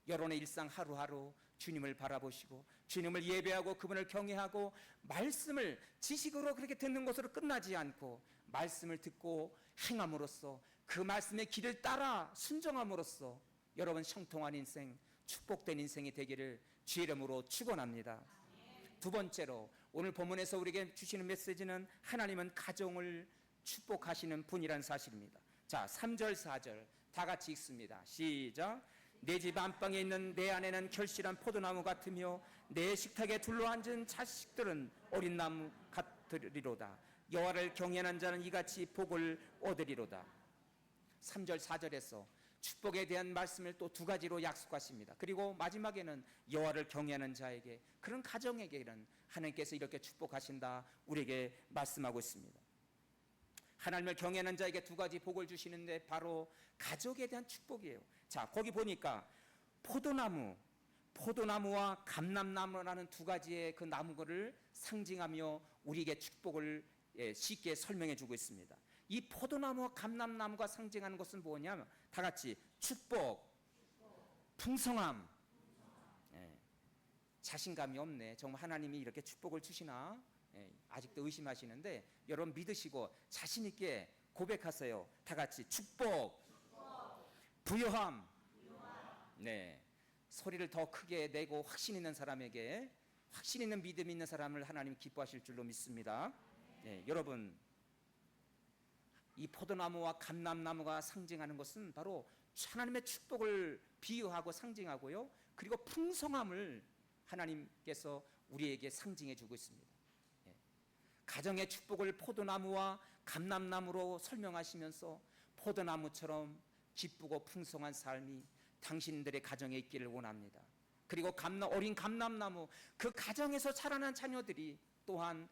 여러분의 일상 하루하루 주님을 바라보시고 주님을 예배하고 그분을 경외하고 말씀을 지식으로 그렇게 듣는 것으로 끝나지 않고 말씀을 듣고 행함으로써 그 말씀의 길을 따라 순종함으로써 여러분 형통한 인생, 축복된 인생이 되기를 주의 이름으로 축원합니다. 두 번째로 오늘 본문에서 우리에게 주시는 메시지는 하나님은 가정을 축복하시는 분이라는 사실입니다. 자, 3절 4절 다 같이 읽습니다. 시작. 내 집 안방에 있는 내 아내는 결실한 포도나무 같으며 내 식탁에 둘러앉은 자식들은 어린 나무 같으리로다. 여호와를 경외하는 자는 이같이 복을 얻으리로다. 3절 4절에서 축복에 대한 말씀을 또 두 가지로 약속하십니다. 그리고 마지막에는 여호와를 경외하는 자에게, 그런 가정에게는 하나님께서 이렇게 축복하신다 우리에게 말씀하고 있습니다. 하나님을 경외하는 자에게 두 가지 복을 주시는데 바로 가족에 대한 축복이에요. 자, 거기 보니까 포도나무와 감람나무라는 두 가지의 그 나무를 상징하며 우리에게 축복을 쉽게 설명해 주고 있습니다. 이 포도나무와 감람나무가 상징하는 것은 뭐냐면 다 같이 축복, 풍성함. 자신감이 없네, 정말 하나님이 이렇게 축복을 주시나 아직도 의심하시는데 여러분 믿으시고 자신 있게 고백하세요. 다 같이 축복, 부요함. 네, 소리를 더 크게 내고 확신 있는 사람에게, 확신 있는 믿음 있는 사람을 하나님 기뻐하실 줄로 믿습니다. 네, 여러분 이 포도나무와 감람나무가 상징하는 것은 바로 하나님의 축복을 비유하고 상징하고요. 그리고 풍성함을 하나님께서 우리에게 상징해 주고 있습니다. 예. 가정의 축복을 포도나무와 감람나무로 설명하시면서 포도나무처럼 기쁘고 풍성한 삶이 당신들의 가정에 있기를 원합니다. 그리고 어린 감람나무, 그 가정에서 자라난 자녀들이 또한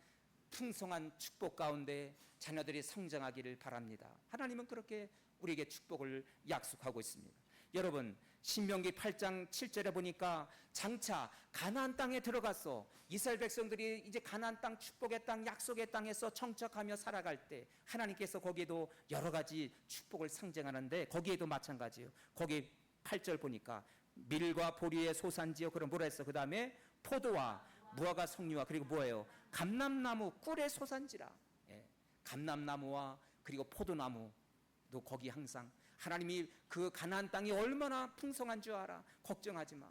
풍성한 축복 가운데 자녀들이 성장하기를 바랍니다. 하나님은 그렇게 우리에게 축복을 약속하고 있습니다. 여러분, 신명기 8장 7절에 보니까 장차 가나안 땅에 들어가서 이스라엘 백성들이 이제 가나안 땅, 축복의 땅, 약속의 땅에서 정착하며 살아갈 때 하나님께서 거기에도 여러 가지 축복을 상징하는데 거기에도 마찬가지예요. 거기 8절 보니까 밀과 보리의 소산지요. 그럼 뭐라 했어? 그 다음에 포도와 무화과 석류와 그리고 뭐예요? 감람나무 꿀의 소산지라. 예. 감람나무와 그리고 포도나무도 거기 항상 하나님이 그 가나안 땅이 얼마나 풍성한 줄 알아. 걱정하지 마.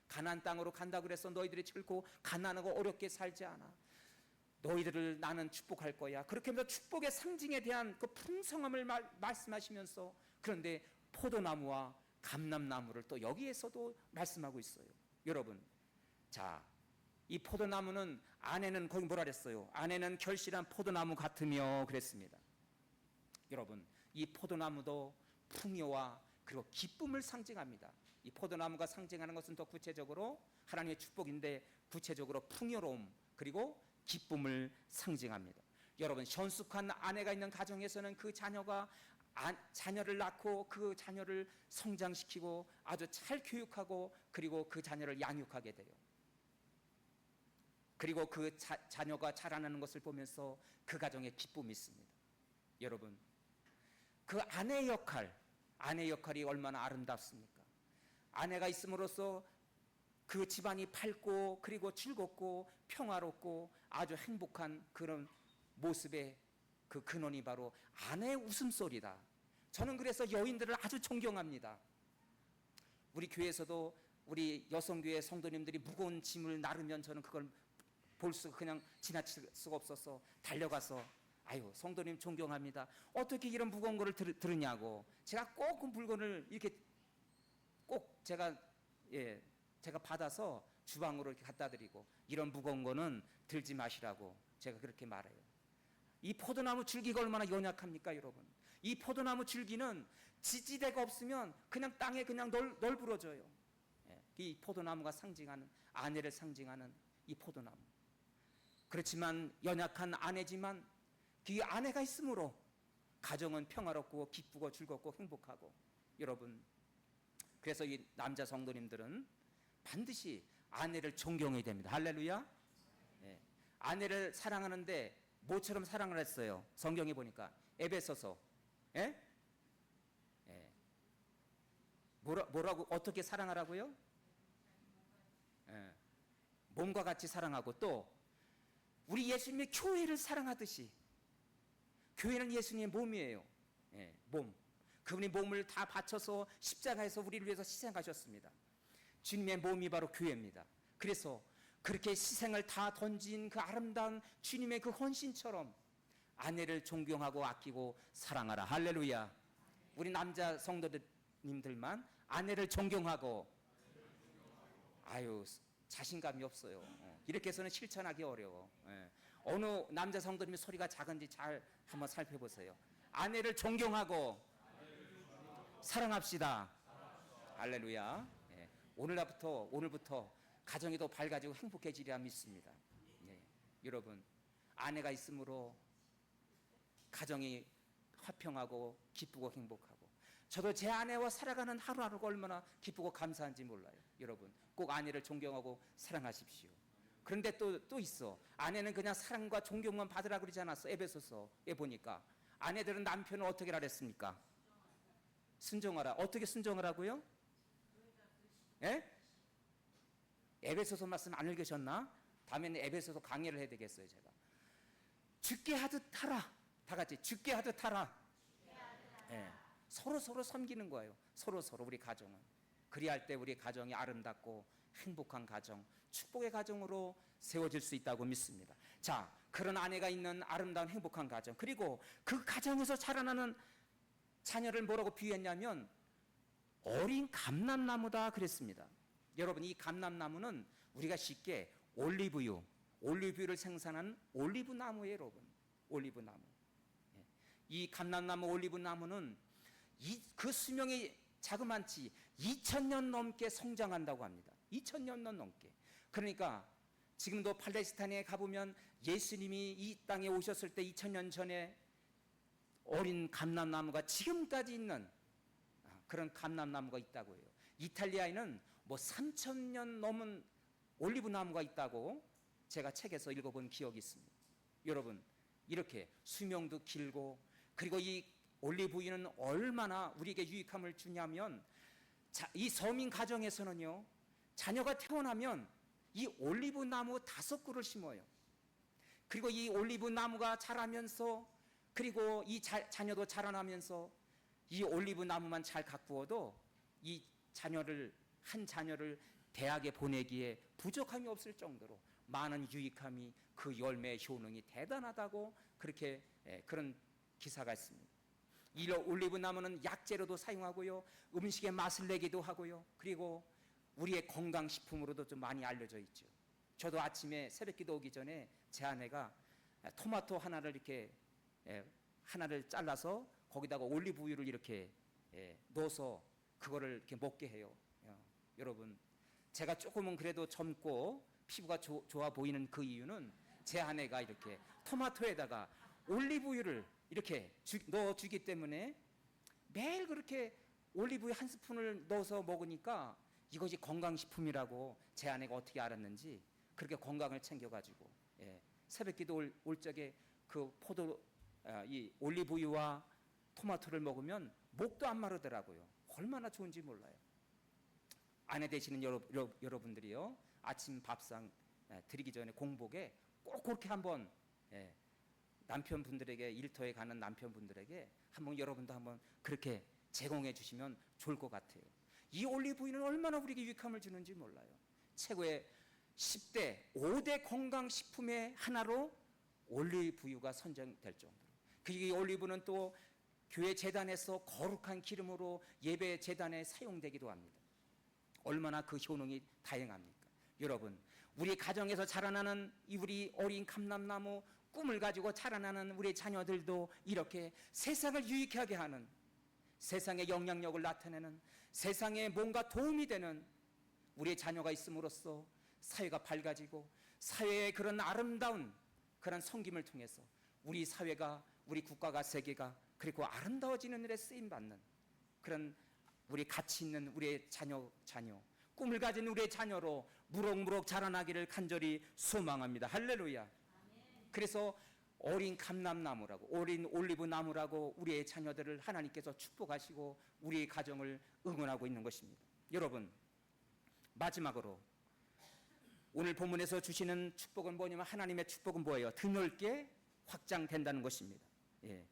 가나안 땅으로 간다고 그래서 너희들이 결코 가난하고 어렵게 살지 않아. 너희들을 나는 축복할 거야. 그렇게 하면서 축복의 상징에 대한 그 풍성함을 말씀하시면서 그런데 포도나무와 감람나무를 또 여기에서도 말씀하고 있어요. 여러분, 자, 이 포도나무는 안에는 거기 뭐라 그랬어요? 안에는 결실한 포도나무 같으며 그랬습니다. 여러분, 이 포도나무도 풍요와 그리고 기쁨을 상징합니다. 이 포도나무가 상징하는 것은 더 구체적으로 하나님의 축복인데 구체적으로 풍요로움 그리고 기쁨을 상징합니다. 여러분, 현숙한 아내가 있는 가정에서는 그 자녀가 자녀를 낳고 그 자녀를 성장시키고 아주 잘 교육하고 그리고 그 자녀를 양육하게 돼요. 그리고 그 자녀가 자라나는 것을 보면서 그 가정에 기쁨이 있습니다. 여러분, 그 아내의 역할이 얼마나 아름답습니까? 아내가 있음으로써 그 집안이 밝고 그리고 즐겁고 평화롭고 아주 행복한 그런 모습의 그 근원이 바로 아내의 웃음소리다. 저는 그래서 여인들을 아주 존경합니다. 우리 교회에서도 우리 여성교회 성도님들이 무거운 짐을 나르면 저는 그걸 그냥 지나칠 수가 없어서 달려가서 아유, 성도님 존경합니다. 어떻게 이런 무거운 거를 들으냐고. 제가 꼭 그 물건을 이렇게 꼭 제가 받아서 주방으로 이렇게 갖다 드리고 이런 무거운 거는 들지 마시라고 제가 그렇게 말해요. 이 포도나무 줄기가 얼마나 연약합니까, 여러분? 이 포도나무 줄기는 지지대가 없으면 그냥 땅에 그냥 널브러져요. 이 포도나무가 상징하는 아내를 상징하는 이 포도나무. 그렇지만 연약한 아내지만 그 아내가 있으므로 가정은 평화롭고 기쁘고 즐겁고 행복하고 여러분, 그래서 이 남자 성도님들은 반드시 아내를 존경해야 됩니다. 할렐루야. 네. 아내를 사랑하는데 뭐처럼 사랑을 했어요? 성경에 보니까 에베소서 뭐라고 어떻게 사랑하라고요? 몸과 같이 사랑하고 또 우리 예수님의 교회를 사랑하듯이 교회는 예수님의 몸이에요. 몸. 그분이 몸을 다 바쳐서 십자가에서 우리를 위해서 희생하셨습니다. 주님의 몸이 바로 교회입니다. 그래서 그렇게 희생을 다 던진 그 아름다운 주님의 그 헌신처럼 아내를 존경하고 아끼고 사랑하라. 할렐루야. 우리 남자 성도님들만 아내를 존경하고 아유, 자신감이 없어요. 이렇게 해서는 실천하기 어려워. 어느 남자 성도님의 소리가 작은지 잘 한번 살펴보세요. 아내를 존경하고 사랑합시다. 할렐루야. 오늘부터 가정이 더 밝아지고 행복해지리라 믿습니다. 여러분, 아내가 있으므로 가정이 화평하고 기쁘고 행복하고 저도 제 아내와 살아가는 하루하루가 얼마나 기쁘고 감사한지 몰라요. 여러분, 꼭 아내를 존경하고 사랑하십시오. 그런데 또 있어. 아내는 그냥 사랑과 존경만 받으라 그러지 않았어. 에베소서에 보니까 아내들은 남편을 어떻게 하랬습니까? 순종하라. 어떻게 순종하라고요? 에베소서 말씀 안 읽으셨나? 다음에는 에베소서 강의를 해야 되겠어요, 제가. 죽게 하듯 하라. 다 같이 죽게 하듯 하라. 서로 섬기는 거예요. 서로 우리 가정은. 그리할 때 우리 가정이 아름답고 행복한 가정, 축복의 가정으로 세워질 수 있다고 믿습니다. 자, 그런 아내가 있는 아름다운 행복한 가정, 그리고 그 가정에서 자라나는 자녀를 뭐라고 비유했냐면 어린 감람나무다 그랬습니다. 여러분, 이 감람나무는 우리가 쉽게 올리브유를 생산하는 올리브나무예요, 여러분. 올리브나무. 이 감람나무 올리브나무는 그 수명이 자그만치 2000년 넘게 성장한다고 합니다. 2000년 넘게. 그러니까 지금도 팔레스타인에 가보면 예수님이 이 땅에 오셨을 때 2000년 전에 어린 감람나무가 지금까지 있는 그런 감람나무가 있다고 해요. 이탈리아에는 뭐 3000년 넘은 올리브나무가 있다고 제가 책에서 읽어본 기억이 있습니다. 여러분, 이렇게 수명도 길고, 그리고 이 올리브유는 얼마나 우리에게 유익함을 주냐면, 이 서민 가정에서는요, 자녀가 태어나면 이 올리브나무 5그루를 심어요. 그리고 이 올리브나무가 자라면서, 그리고 이 자녀도 자라나면서 이 올리브나무만 잘 가꾸어도 이 한 자녀를 대학에 보내기에 부족함이 없을 정도로 많은 유익함이, 그 열매의 효능이 대단하다고 그렇게 그런 기사가 있습니다. 이 올리브나무는 약재로도 사용하고요, 음식에 맛을 내기도 하고요, 그리고 우리의 건강식품으로도 좀 많이 알려져 있죠. 저도 아침에 새벽기도 오기 전에 제 아내가 토마토 하나를 잘라서 거기다가 올리브유를 이렇게 넣어서 그거를 이렇게 먹게 해요. 여러분, 제가 조금은 그래도 젊고 피부가 좋아 보이는 그 이유는 제 아내가 이렇게 토마토에다가 올리브유를 이렇게 넣어주기 때문에 매일 그렇게 올리브유 한 스푼을 넣어서 먹으니까 이것이 건강식품이라고 제 아내가 어떻게 알았는지 그렇게 건강을 챙겨가지고 새벽기도 올 적에 그 이 올리브유와 토마토를 먹으면 목도 안 마르더라고요. 얼마나 좋은지 몰라요. 아내 되시는 여러분들이요, 아침 밥상 드리기 전에 공복에 꼭 그렇게 한번 남편분들에게, 일터에 가는 남편분들에게 한번 여러분도 한번 그렇게 제공해 주시면 좋을 것 같아요. 이 올리브유는 얼마나 우리에게 유익함을 주는지 몰라요. 최고의 10대, 5대 건강식품의 하나로 올리브유가 선정될 정도로. 그 올리브는 또 교회 재단에서 거룩한 기름으로 예배 재단에 사용되기도 합니다. 얼마나 그 효능이 다양합니까? 여러분, 우리 가정에서 자라나는 우리 어린 감람나무, 꿈을 가지고 자라나는 우리 자녀들도 이렇게 세상을 유익하게 하는, 세상의 영향력을 나타내는, 세상에 뭔가 도움이 되는 우리의 자녀가 있음으로써 사회가 밝아지고, 사회의 그런 아름다운 그런 섬김을 통해서 우리 사회가, 우리 국가가, 세계가 그리고 아름다워지는 일에 쓰임받는 그런 우리 가치 있는 우리의 자녀, 꿈을 가진 우리의 자녀로 무럭무럭 자라나기를 간절히 소망합니다. 할렐루야. 그래서 어린 감람나무라고, 어린 올리브나무라고 우리의 자녀들을 하나님께서 축복하시고 우리의 가정을 응원하고 있는 것입니다. 여러분, 마지막으로 오늘 본문에서 주시는 축복은 뭐냐면, 하나님의 축복은 뭐예요? 드넓게 확장된다는 것입니다.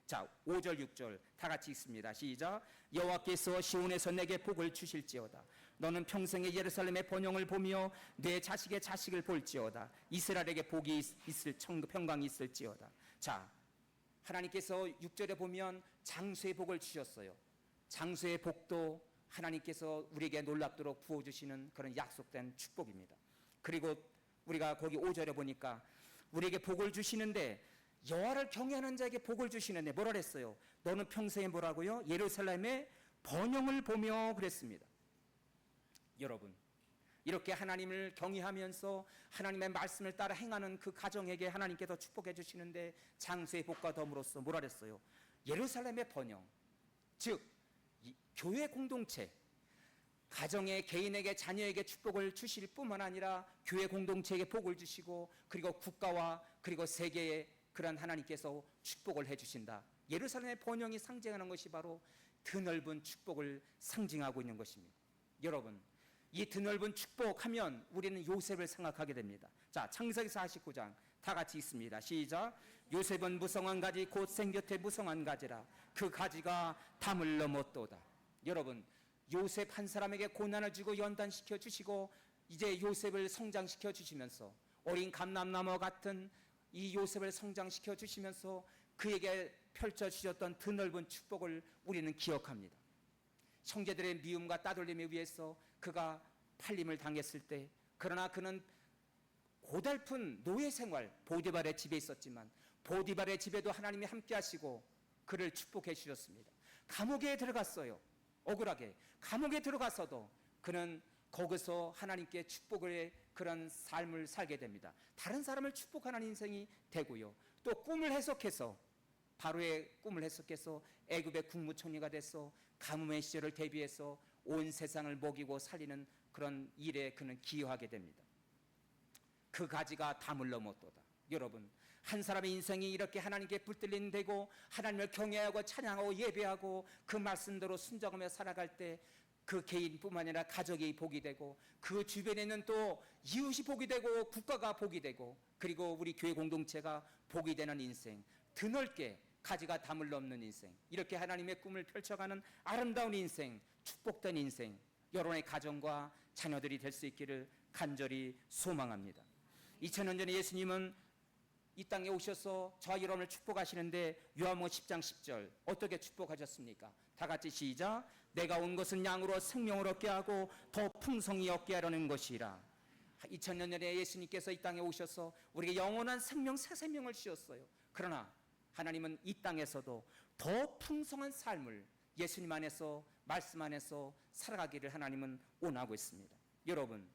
자, 5절 6절 다 같이 읽습니다. 시작. 여호와께서 시온에서 내게 복을 주실지어다. 너는 평생에 예루살렘의 번영을 보며 내 자식의 자식을 볼지어다. 이스라엘에게 복이 있을 평강이 있을지어다. 자, 하나님께서 6절에 보면 장수의 복을 주셨어요. 장수의 복도 하나님께서 우리에게 놀랍도록 부어주시는 그런 약속된 축복입니다. 그리고 우리가 거기 5절에 보니까 우리에게 복을 주시는데, 여호와를 경외하는 자에게 복을 주시는데 뭐라 그랬어요? 너는 평생에 뭐라고요? 예루살렘의 번영을 보며 그랬습니다. 여러분, 이렇게 하나님을 경외하면서 하나님의 말씀을 따라 행하는 그 가정에게 하나님께서 축복해 주시는데, 장수의 복과 더불어서 뭐라 그랬어요? 예루살렘의 번영, 즉 교회 공동체, 가정의 개인에게, 자녀에게 축복을 주실 뿐만 아니라 교회 공동체에게 복을 주시고, 그리고 국가와 그리고 세계에 그런 하나님께서 축복을 해주신다. 예루살렘의 번영이 상징하는 것이 바로 드넓은 축복을 상징하고 있는 것입니다. 여러분, 이 드넓은 축복하면 우리는 요셉을 생각하게 됩니다. 자, 창세기 49장 다 같이 읽습니다. 시작. 요셉은 무성한 가지 곧 생곁에 무성한 가지라. 그 가지가 담을 넘었도다. 여러분, 요셉 한 사람에게 고난을 주고 연단시켜 주시고 이제 요셉을 성장시켜 주시면서 어린 감람나무 같은 이 요셉을 성장시켜 주시면서 그에게 펼쳐 주셨던 드넓은 축복을 우리는 기억합니다. 형제들의 미움과 따돌림에 의해서 그가 팔림을 당했을 때, 그러나 그는 고달픈 노예 생활, 보디발의 집에 있었지만 보디발의 집에도 하나님이 함께 하시고 그를 축복해 주셨습니다. 감옥에 들어갔어요. 억울하게 감옥에 들어가서도 그는 거기서 하나님께 축복의 그런 삶을 살게 됩니다. 다른 사람을 축복하는 인생이 되고요. 또 꿈을 해석해서, 바로의 꿈을 해석해서 애굽의 국무총리가 돼서 가뭄의 시절을 대비해서 온 세상을 먹이고 살리는 그런 일에 그는 기여하게 됩니다. 그 가지가 담을 넘었도다. 여러분, 한 사람의 인생이 이렇게 하나님께 붙들린 되고 하나님을 경외하고 찬양하고 예배하고 그 말씀대로 순종하며 살아갈 때 그 개인뿐만 아니라 가족이 복이 되고 그 주변에 있는 또 이웃이 복이 되고 국가가 복이 되고 그리고 우리 교회 공동체가 복이 되는 인생, 드넓게 가지가 담을 넘는 인생, 이렇게 하나님의 꿈을 펼쳐가는 아름다운 인생, 축복된 인생, 여러분의 가정과 자녀들이 될 수 있기를 간절히 소망합니다. 2000년 전에 예수님은 이 땅에 오셔서 저와 여러분을 축복하시는데 요한복음 10장 10절 어떻게 축복하셨습니까? 다 같이 시작. 내가 온 것은 양으로 생명을 얻게 하고 더 풍성히 얻게 하려는 것이라. 2000년 전에 예수님께서 이 땅에 오셔서 우리에게 영원한 생명, 새 생명을 주셨어요. 그러나 하나님은 이 땅에서도 더 풍성한 삶을 예수님 안에서, 말씀 안에서 살아가기를 하나님은 원하고 있습니다. 여러분,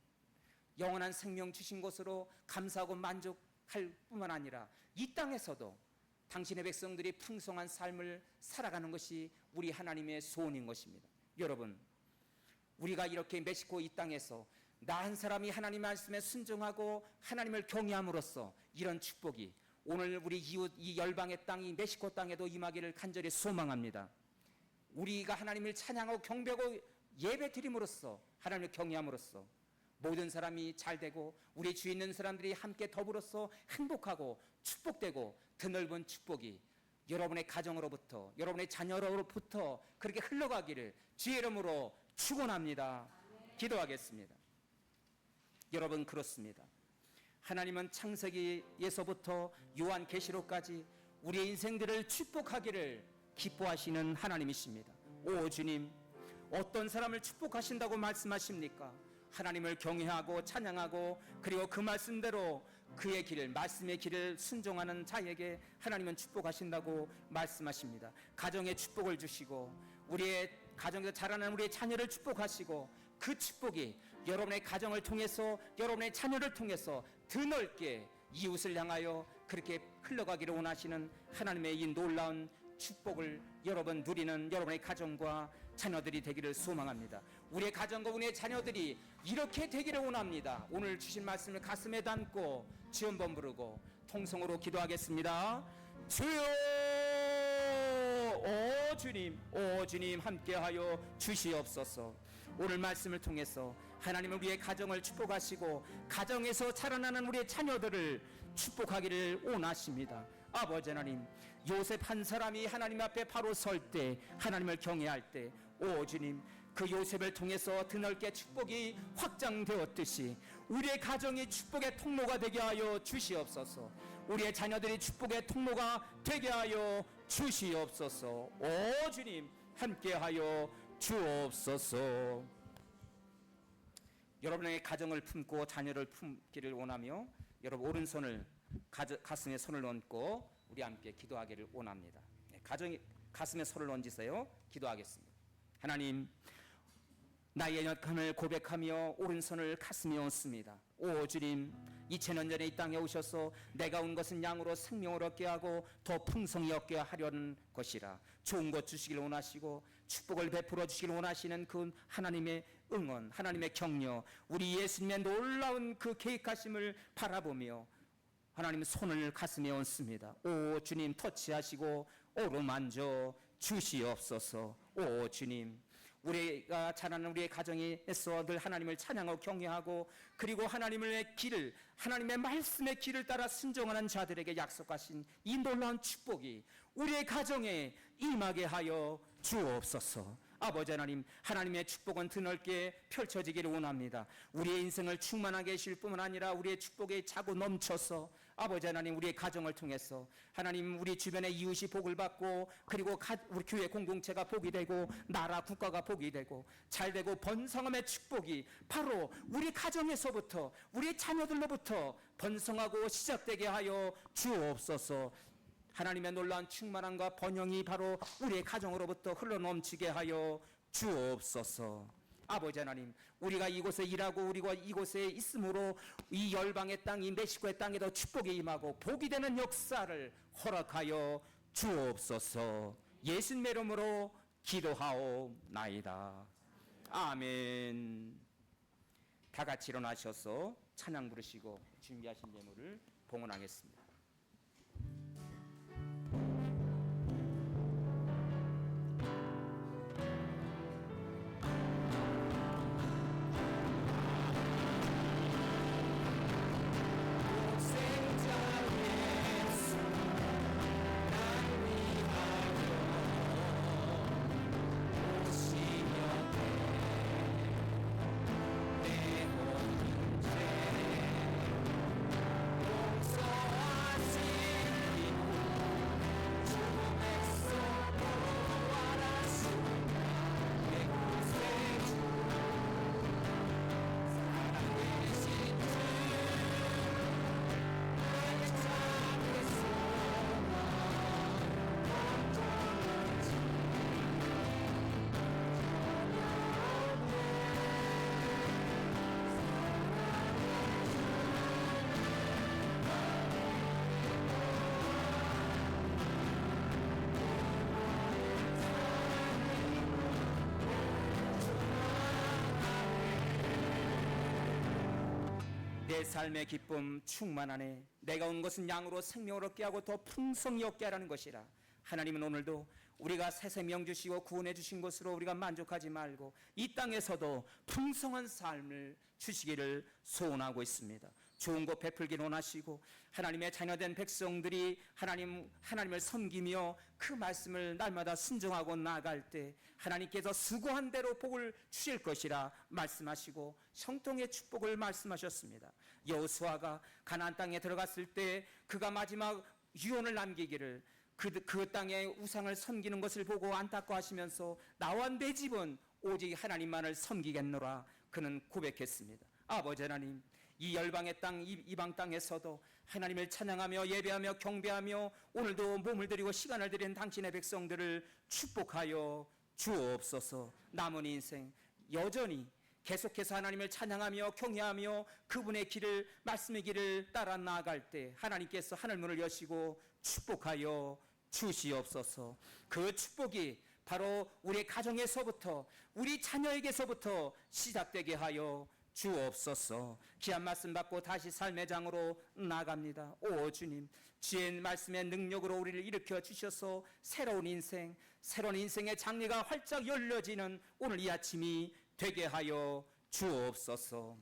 영원한 생명 주신 것으로 감사하고 만족할 뿐만 아니라 이 땅에서도 당신의 백성들이 풍성한 삶을 살아가는 것이 우리 하나님의 소원인 것입니다. 여러분, 우리가 이렇게 멕시코 이 땅에서 나 한 사람이 하나님 말씀에 순종하고 하나님을 경외함으로써 이런 축복이 오늘 우리 이웃 이 열방의 땅이 멕시코 땅에도 임하기를 간절히 소망합니다. 우리가 하나님을 찬양하고 경배하고 예배 드림으로써 하나님을 경외함으로써 모든 사람이 잘 되고 우리 주위에 있는 사람들이 함께 더불어서 행복하고 축복되고 드넓은 축복이 여러분의 가정으로부터, 여러분의 자녀로부터 그렇게 흘러가기를 주의 이름으로 축원합니다. 기도하겠습니다. 여러분, 그렇습니다. 하나님은 창세기에서부터 요한계시록까지 우리의 인생들을 축복하기를 기뻐하시는 하나님이십니다. 오 주님, 어떤 사람을 축복하신다고 말씀하십니까? 하나님을 경외하고 찬양하고 그리고 그 말씀대로 그의 길을, 말씀의 길을 순종하는 자에게 하나님은 축복하신다고 말씀하십니다. 가정에 축복을 주시고 우리의 가정에서 자라는 우리의 자녀를 축복하시고 그 축복이 여러분의 가정을 통해서, 여러분의 자녀를 통해서 드넓게 이웃을 향하여 그렇게 흘러가기를 원하시는 하나님의 이 놀라운 축복을 여러분 누리는 여러분의 가정과 자녀들이 되기를 소망합니다. 우리의 가정과 우리의 자녀들이 이렇게 되기를 원합니다. 오늘 주신 말씀을 가슴에 담고 주여 한번 부르고 통성으로 기도하겠습니다. 주여, 오 주님 함께하여 주시옵소서. 오늘 말씀을 통해서 하나님은 우리의 가정을 축복하시고 가정에서 자라나는 우리의 자녀들을 축복하기를 원하십니다. 아버지 하나님, 요셉 한 사람이 하나님 앞에 바로 설 때, 하나님을 경외할 때, 오 주님, 그 요셉을 통해서 드넓게 축복이 확장되었듯이 우리의 가정이 축복의 통로가 되게 하여 주시옵소서. 우리의 자녀들이 축복의 통로가 되게 하여 주시옵소서. 오 주님, 함께하여 주옵소서. 여러분의 가정을 품고 자녀를 품기를 원하며 여러분 오른손을 가슴에 손을 얹고 우리 함께 기도하기를 원합니다. 가정이 가슴에 손을 얹으세요. 기도하겠습니다. 하나님, 나의 연약함을 고백하며 오른손을 가슴에 얹습니다. 오 주님, 2000년 전에 이 땅에 오셔서 내가 온 것은 양으로 생명을 얻게 하고 더 풍성히 얻게 하려는 것이라. 좋은 것 주시길 원하시고 축복을 베풀어 주시길 원하시는 그 하나님의 응원, 하나님의 격려, 우리 예수님의 놀라운 그 계획하심을 바라보며 하나님 손을 가슴에 얹습니다. 오 주님, 터치하시고 오로만져 주시옵소서. 오 주님, 우리가 자라는 우리의 가정에서 늘 하나님을 찬양하고 경외하고 그리고 하나님의 길을, 하나님의 말씀의 길을 따라 순종하는 자들에게 약속하신 이 놀라운 축복이 우리의 가정에 임하게 하여 주옵소서. 아버지 하나님, 하나님의 축복은 드넓게 펼쳐지기를 원합니다. 우리의 인생을 충만하게 해주실 뿐만 아니라 우리의 축복에 차고 넘쳐서 아버지 하나님, 우리의 가정을 통해서 하나님, 우리 주변의 이웃이 복을 받고, 그리고 우리 교회 공동체가 복이 되고, 나라 국가가 복이 되고 잘 되고 번성함의 축복이 바로 우리 가정에서부터, 우리 자녀들로부터 번성하고 시작되게 하여 주옵소서. 하나님의 놀라운 충만함과 번영이 바로 우리의 가정으로부터 흘러넘치게 하여 주옵소서. 아버지 하나님, 우리가 이곳에 일하고 우리가 이곳에 있으므로 이 열방의 땅, 이 멕시코의 땅에도 축복이 임하고 복이 되는 역사를 허락하여 주옵소서. 예수님의 이름으로 기도하옵나이다. 아멘. 다 같이 일어나셔서 찬양 부르시고 준비하신 예물을 봉헌하겠습니다. 내 삶의 기쁨 충만하네. 내가 온 것은 양으로 생명을 얻게 하고 더 풍성히 얻게 하라는 것이라. 하나님은 오늘도 우리가 새 생명 주시고 구원해 주신 것으로 우리가 만족하지 말고 이 땅에서도 풍성한 삶을 주시기를 소원하고 있습니다. 좋은 것 베풀기 원하시고 하나님의 자녀된 백성들이 하나님을 섬기며 그 말씀을 날마다 순종하고 나아갈 때 하나님께서 수고한 대로 복을 주실 것이라 말씀하시고 형통의 축복을 말씀하셨습니다. 여호수아가 가나안 땅에 들어갔을 때 그가 마지막 유언을 남기기를 그 땅에 우상을 섬기는 것을 보고 안타까워하시면서 나와 내 집은 오직 하나님만을 섬기겠노라 그는 고백했습니다. 아버지 하나님, 이 열방의 땅, 이방 땅에서도 하나님을 찬양하며 예배하며 경배하며 오늘도 몸을 들이고 시간을 들인 당신의 백성들을 축복하여 주옵소서. 남은 인생 여전히 계속해서 하나님을 찬양하며 경외하며 그분의 길을, 말씀의 길을 따라 나아갈 때 하나님께서 하늘문을 여시고 축복하여 주시옵소서. 그 축복이 바로 우리 가정에서부터 우리 자녀에게서부터 시작되게 하여 주옵소서. 귀한 말씀 받고 다시 삶의 장으로 나갑니다. 오 주님, 주의 말씀의 능력으로 우리를 일으켜 주셔서 새로운 인생의 장리가 활짝 열려지는 오늘 이 아침이 되게 하여 주옵소서.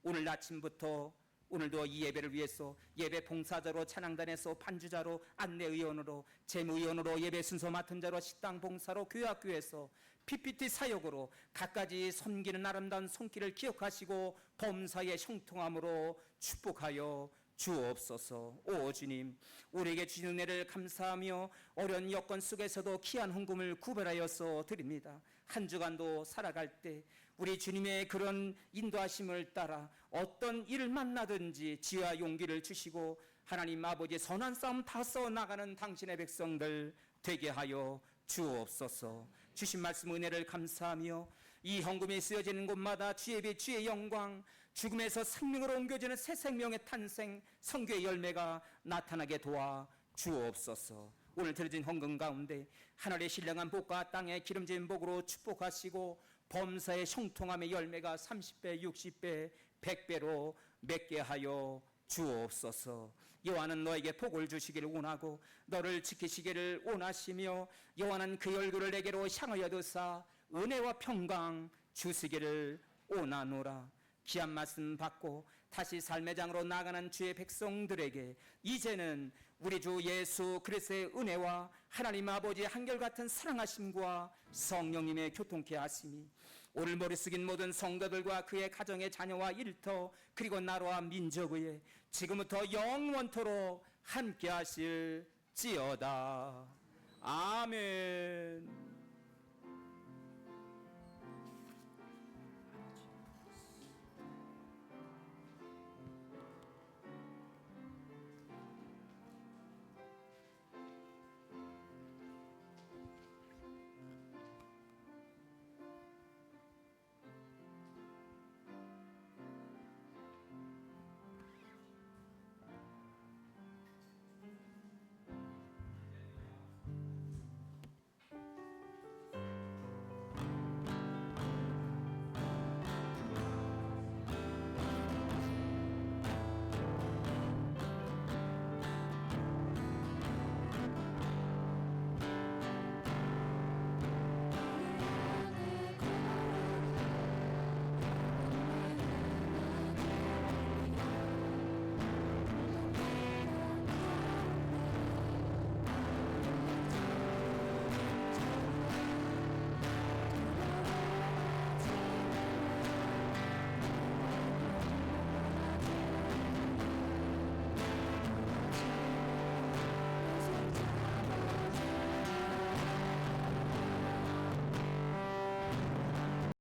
오늘 아침부터 오늘도 이 예배를 위해서 예배 봉사자로, 찬양단에서 반주자로, 안내의원으로, 재무의원으로, 예배 순서 맡은 자로, 식당 봉사로, 교회학교에서 PPT 사역으로 갖가지 섬기는 아름다운 손길을 기억하시고 범사의 형통함으로 축복하여 주옵소서. 오 주님, 우리에게 주신 은혜를 감사하며 어려운 여건 속에서도 귀한 헌금을 구별하여서 드립니다. 한 주간도 살아갈 때 우리 주님의 그런 인도하심을 따라 어떤 일을 만나든지 지혜와 용기를 주시고 하나님 아버지의 선한 싸움 다 싸워나가는 당신의 백성들 되게 하여 주옵소서. 주신 말씀 은혜를 감사하며 이 헌금이 쓰여지는 곳마다 주의 빛, 주의 영광, 죽음에서 생명으로 옮겨지는 새 생명의 탄생, 성교의 열매가 나타나게 도와 주옵소서. 오늘 드려진 헌금 가운데 하늘의 신령한 복과 땅의 기름진 복으로 축복하시고 범사의 형통함의 열매가 30배, 60배, 100배로 맺게 하여 주옵소서. 여호와는 너에게 복을 주시기를 원하고 너를 지키시기를 원하시며 여호와는 그 얼굴을 내게로 향하여 드사 은혜와 평강 주시기를 원하노라. 귀한 말씀 받고 다시 삶의 장으로 나가는 주의 백성들에게 이제는 우리 주 예수 그리스도의 은혜와 하나님 아버지의 한결같은 사랑하심과 성령님의 교통케 하심이 오늘 머리 숙인 모든 성도들과 그의 가정의 자녀와 일터 그리고 나라와 민족 위에 지금부터 영원토록 함께 하실지어다. 아멘.